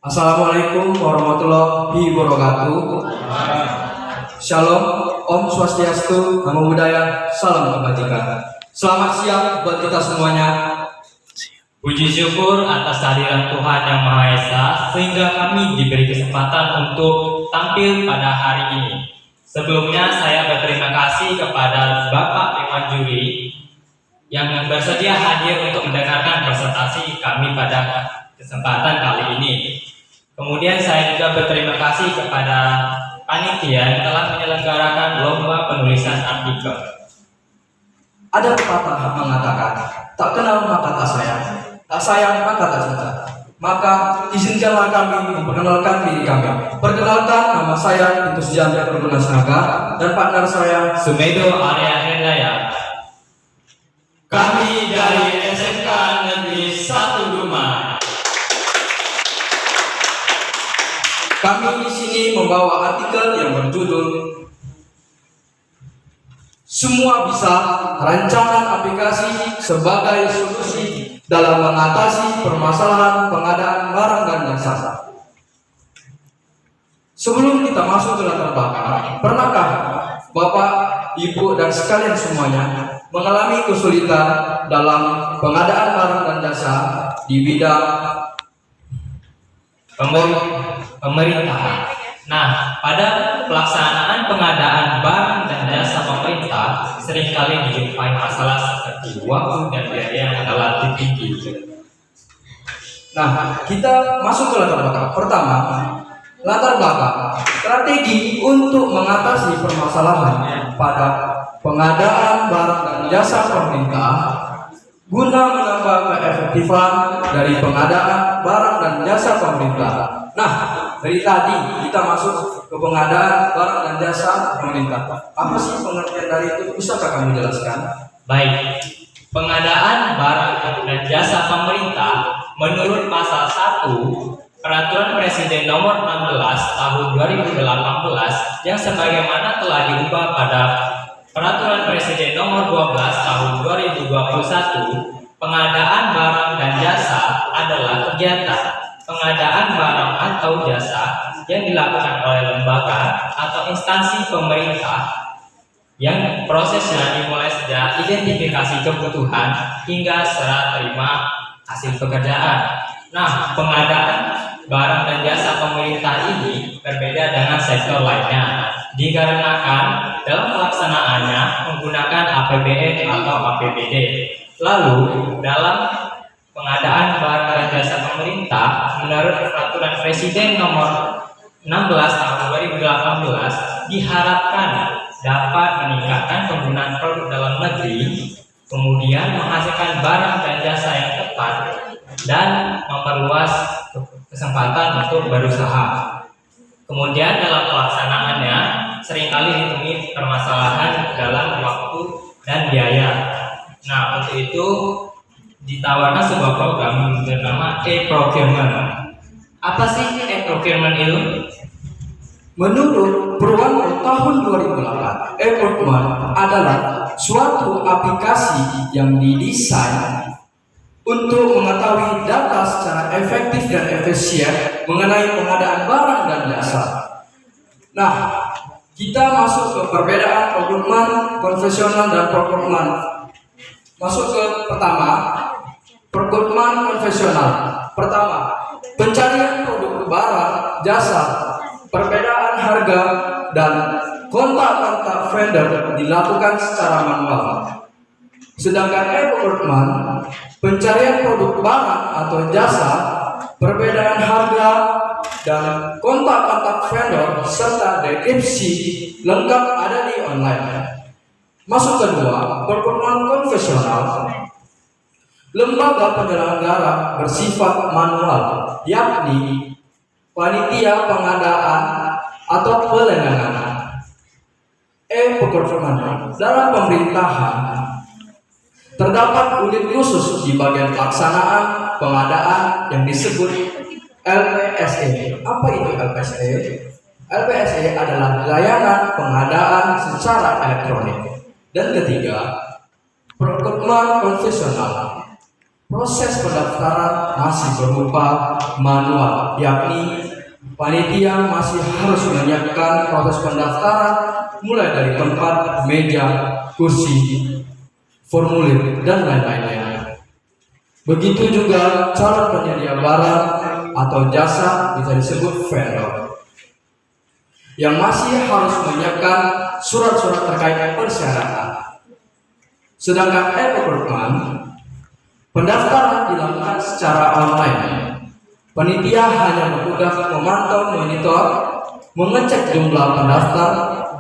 Assalamualaikum warahmatullahi wabarakatuh. Shalom, Om Swastiastu, Namo Buddhaya, Salam Kebajikan. Selamat siang buat kita semuanya. Puji syukur atas kehadiran Tuhan Yang Maha Esa sehingga kami diberi kesempatan untuk tampil pada hari ini. Sebelumnya saya berterima kasih kepada Bapak Dewan Juri yang bersedia hadir untuk mendengarkan presentasi kami pada kesempatan kali ini. Kemudian saya juga berterima kasih kepada panitia yang telah menyelenggarakan lomba penulisan artikel. Ada pepatah mengatakan, tak kenal maka tak sayang, tak sayang maka tak cinta. Maka izinkanlah kami memperkenalkan diri kami. Perkenalkan, nama saya Pintu Sujanto Pergunan Senaga dan partner saya Sumedo Arya Hendaya. Kami dari SMK Negeri 1 Duma. Kami di sini membawa artikel yang berjudul Semua Bisa, Rancangan Aplikasi sebagai Solusi dalam Mengatasi Permasalahan Pengadaan Barang dan Jasa. Sebelum kita masuk ke latar belakang, pernahkah Bapak, Ibu, dan sekalian semuanya mengalami kesulitan dalam pengadaan barang dan jasa di bidang pemerintah. Nah, pada pelaksanaan pengadaan barang dan jasa pemerintah seringkali dijumpai masalah seperti waktu dan biaya yang relatif tinggi. Nah, kita masuk ke latar belakang. Pertama, latar belakang strategi untuk mengatasi permasalahan pada pengadaan barang dan jasa pemerintah guna menambah keefektifan dari pengadaan barang dan jasa pemerintah. Nah, dari tadi kita masuk ke pengadaan barang dan jasa pemerintah. Apa sih pengertian dari itu? Bisakah kamu jelaskan? Baik, pengadaan barang dan jasa pemerintah menurut pasal 1 Peraturan Presiden Nomor 16 Tahun 2018 yang sebagaimana telah diubah pada Peraturan Presiden Nomor 12 Tahun 2021, pengadaan barang dan jasa adalah kegiatan pengadaan barang atau jasa yang dilakukan oleh lembaga atau instansi pemerintah yang prosesnya dimulai sejak identifikasi kebutuhan hingga serah terima hasil pekerjaan. Nah, pengadaan barang dan jasa pemerintah ini berbeda dengan sektor lainnya dikarenakan dalam pelaksanaannya menggunakan APBN atau APBD. Lalu dalam pengadaan barang dan jasa pemerintah menurut Peraturan Presiden Nomor 16 Tahun 2018 diharapkan dapat meningkatkan penggunaan produk dalam negeri, kemudian menghasilkan barang dan jasa yang tepat dan memperluas kesempatan untuk berusaha. Kemudian dalam pelaksanaannya seringkali ditemui permasalahan dalam waktu dan biaya. Nah, untuk itu ditawarkan sebuah program bernama e-procurement. Apa sih e-procurement itu? Menurut Purwanto tahun 2008, e-procurement adalah suatu aplikasi yang didesain untuk mengetahui data secara efektif dan efisien mengenai pengadaan barang dan jasa. Nah, kita masuk ke perbedaan procurement konvensional dan procurement. Masuk ke pertama, procurement konvensional. Pertama, pencarian produk barang, jasa, perbedaan harga, dan kontak-kontak vendor dilakukan secara manual. Sedangkan e-procurement, pencarian produk barang atau jasa, perbedaan harga, dan kontak-kontak vendor serta deskripsi lengkap ada di online. Masuk kedua, procurement konvensional. Lembaga penyelenggara bersifat manual, yakni panitia pengadaan atau pelelangan. E-procurement dalam pemerintahan terdapat unit khusus di bagian pelaksanaan pengadaan yang disebut LPSE. Apa itu LPSE? LPSE adalah layanan pengadaan secara elektronik. Dan ketiga, procurement konvensional. Proses pendaftaran masih berupa manual, yakni panitia masih harus menyiapkan proses pendaftaran mulai dari tempat, meja, kursi, formulir, dan lain-lainnya. Begitu juga calon penyedia barang atau jasa bisa disebut vendor yang masih harus menyiapkan surat-surat terkait persyaratan. Sedangkan e-procurement, pendaftaran dilakukan secara online. Panitia hanya bertugas memantau monitor, mengecek jumlah pendaftar,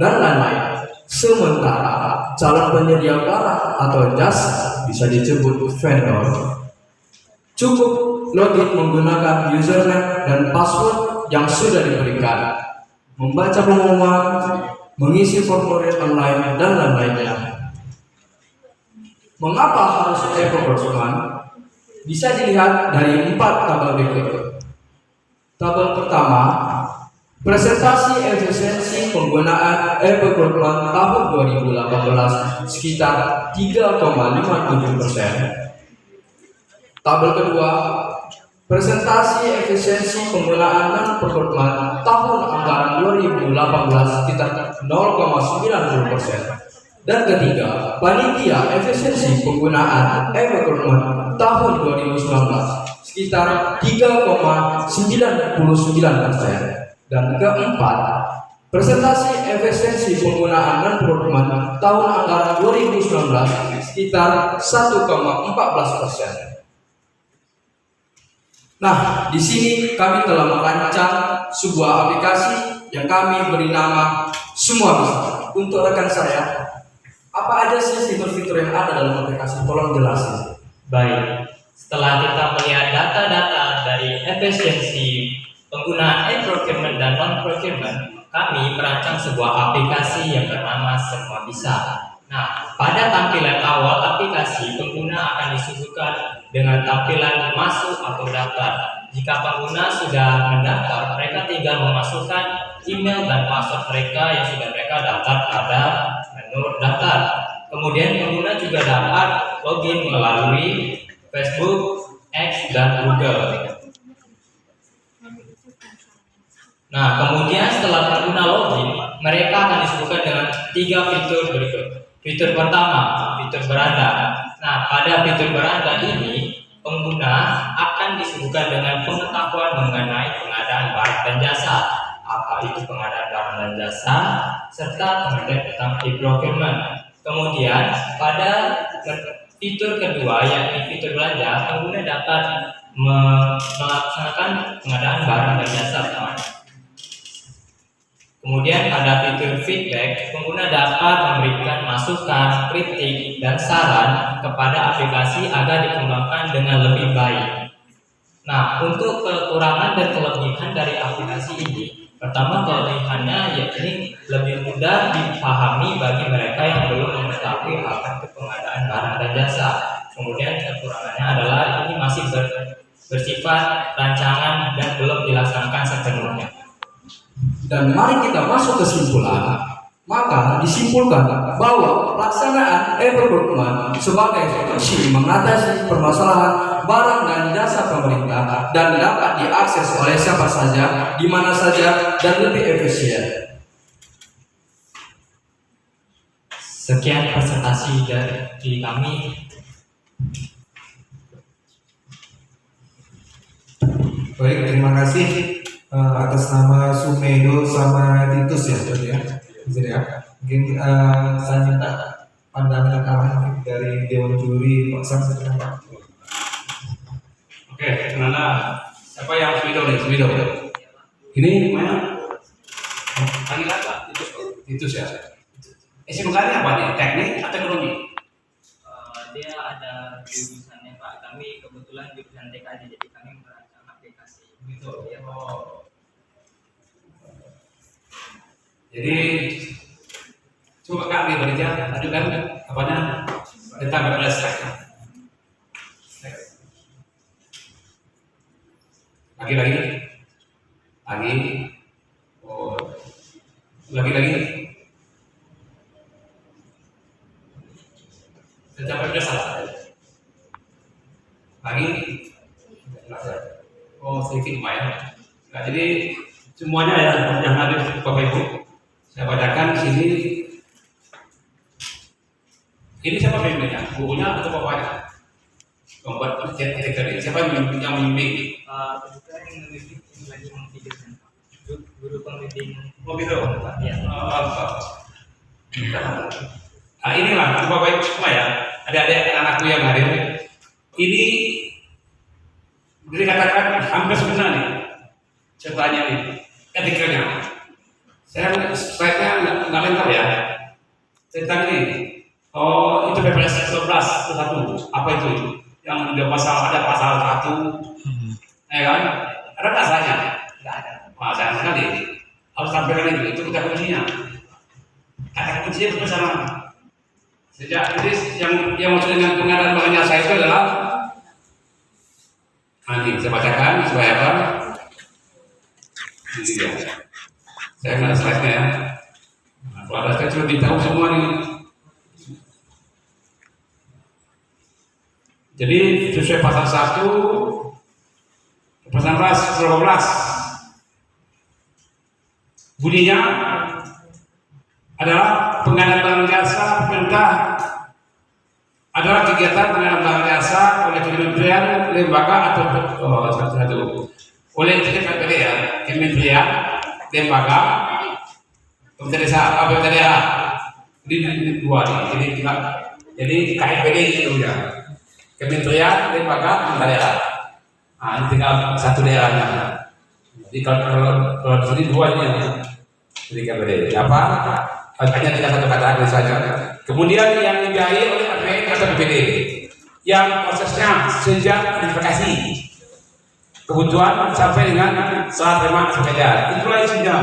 dan lain-lain. Sementara calon penyedia barang atau jasa bisa disebut vendor. Cukup login menggunakan username dan password yang sudah diberikan, membaca pengumuman, mengisi formulir online, dan lain-lainnya. Mengapa harus e-procurement? Bisa dilihat dari 4 tabel berikut. Tabel pertama, presentasi efisiensi penggunaan e-procurement tahun 2018 sekitar 3,57%. Tabel kedua, presentasi efisiensi penggunaan non-procurement tahun anggaran 2018 sekitar 0,90%. Dan ketiga, panitia efisiensi penggunaan e-procurement tahun 2019 sekitar 3,99%. Dan keempat, presentasi efisiensi penggunaan non-procurement tahun anggaran 2019 sekitar 1,14%. Nah, di sini kami telah merancang sebuah aplikasi yang kami beri nama Semua Bisa. Untuk rekan saya, apa aja sih fitur-fitur yang ada dalam aplikasi? Tolong jelasin. Baik, setelah kita melihat data-data dari efisiensi penggunaan e-procurement dan non-procurement, kami merancang sebuah aplikasi yang bernama Semua Bisa. Nah, pada tampilan awal aplikasi, pengguna akan disuguhkan dengan tampilan masuk atau daftar. Jika pengguna sudah mendaftar, mereka tinggal memasukkan email dan password mereka yang sudah mereka daftar pada menu daftar. Kemudian pengguna juga dapat login melalui Facebook, X, dan Google. Nah, kemudian setelah pengguna login, mereka akan disuguhkan dengan 3 fitur berikut. Fitur pertama, fitur beranda. Nah, pada fitur beranda ini, pengguna akan disuguhkan dengan pengetahuan mengenai pengadaan barang dan jasa. Apa itu pengadaan barang dan jasa, serta pengertian tentang e-procurement. Kemudian, pada fitur kedua, yakni fitur belanja, pengguna dapat melaksanakan pengadaan barang dan jasa. Kemudian pada fitur feedback, pengguna dapat memberikan masukan, kritik, dan saran kepada aplikasi agar dikembangkan dengan lebih baik. Nah, untuk kekurangan dan kelebihan dari aplikasi ini, pertama kelebihannya yakni lebih mudah dipahami bagi mereka yang belum mengetahui apa itu pengadaan barang dan jasa. Kemudian kekurangannya adalah ini masih bersifat rancangan dan belum dilaksanakan sepenuhnya. Dan mari kita masuk kesimpulan. Maka disimpulkan bahwa pelaksanaan e-procurement sebagai solusi mengatasi permasalahan barang dan jasa pemerintah dan dapat diakses oleh siapa saja, di mana saja, dan lebih efisien. Sekian presentasi dari kami. Baik, terima kasih atas nama Sumedo sama Titus ya, Dok ya. Jadi ya, mungkin saya minta pandangan arahan dari Dewan Juri Pak Sam. Oke, mana siapa yang Sumedo nih? Sumedo. Ini mana? Lagi apa? Titus ya. SMK-nya apa nih? Teknik atau ekonomi? Dia ada jurusannya Pak. Kami kebetulan jurusan TKJ, jadi kami merancang aplikasi. Gitu. Ya, Oh. Jadi coba kami berbicara, ajukan apanya tentang BPS. Lagi, oh, lagi. Tentang BPS salah. Nah, jadi semuanya ya yang ada Bapak Ibu, saya bacakan di sini. Ini siapa pemimpinnya? Bukunya atau bapaknya? Membuat ini. Siapa yang membimbing? Kebetulan yang membimbing ini lagi membimbing guru pembimbing. Oh gitu. Ya. Nah, inilah Bapak Ibu semua ya. Ada anakku yang hadir. Ini dikatakan hampir sempurna nih. Ceritanya nih, etikanya. Saya slide-nya nggak lengkap ya. Tentang ini. Oh, itu PPS 11 itu satu. Apa itu? Yang ada pasal 1, ya kan? Ada dasarnya? Nggak ada. Wah, sayang sekali. Harus tampilkan itu kita kuncinya. Kata kuncinya itu bersama. Sejak jadi yang maksud dengan pengadaan bahan jasa itu adalah ini saya bacakan supaya apa? Ini dia. Saya nggak slide-nya ya. Nah, kalau ada saya lebih tahu semua ini. Jadi sesuai pasal 1, pasal 12, bunyinya adalah pengadaan barang jasa pemerintah adalah kegiatan pengadaan barang jasa oleh kementerian, lembaga atau oleh KPD ya, kementerian, lembaga, kementerian desa, pemerintah daerah di dua ini. Jadi KPD itu ya. Kementerian, lembaga, pemerintah daerah. Nah, ini tinggal satu daerahnya. Jadi kalau di sini dua ini jadi KPD. Apa? Hanya tinggal satu kata saja. Kemudian yang dibiayai oleh APBN atau BPD, yang prosesnya sejak identifikasi kebutuhan sampai dengan serah terima pekerjaan. Itulah isinya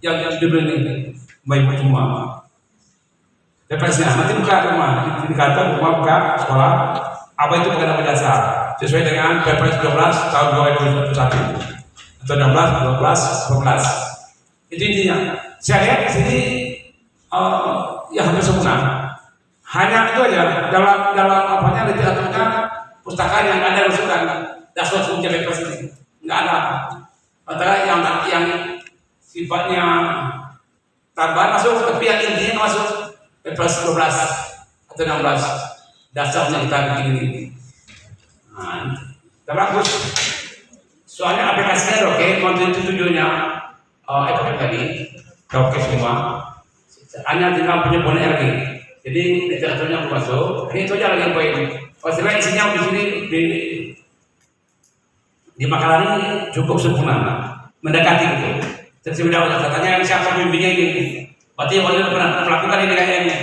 yang dibeli ini. Baik semua. Depresnya nanti buka rumah, indikator rumah buka sekolah. Apa itu pengadaan jasa sesuai dengan Perpres 12 tahun 2021 atau 16, 12, 12. Itu intinya. Saya lihat di sini ya hampir sempurna. Hanya itu aja dalam apanya literaturnya pustaka yang ada rujukan dasar hukum Perpres ini nggak ada. Antara yang sifatnya tambahan masuk, tapi yang intinya masuk Perpres 12 atau 16. Dasarnya kita bikin ini. Nah, bagus. Soalnya aplikasinya oke, konten tujuannya efek tadi, oke semua. Hanya tinggal penyempurnaan lagi. Jadi literaturnya masuk. Ini itu aja lagi yang poin. Pastilah isinya di sini di makalah ini cukup sempurna, mendekati itu. Jadi sudah katanya siapa pembimbingnya ini. Berarti orang pernah melakukan ini kayaknya ini.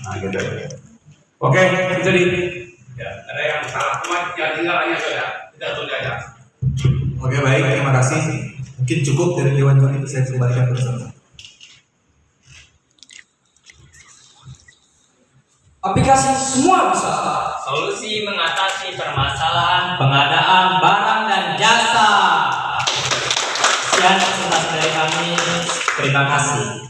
Nah, gitu. Oke, itu di. Ya, ada yang salah cuma yang tinggal hanya saja. Tidak tulis aja. Oke, baik, terima kasih. Mungkin cukup dari Dewan Juri, saya kembalikan bersama. Aplikasi semua bisa. Solusi mengatasi permasalahan pengadaan barang dan jasa. Sekian presentasi dari kami. Terima kasih.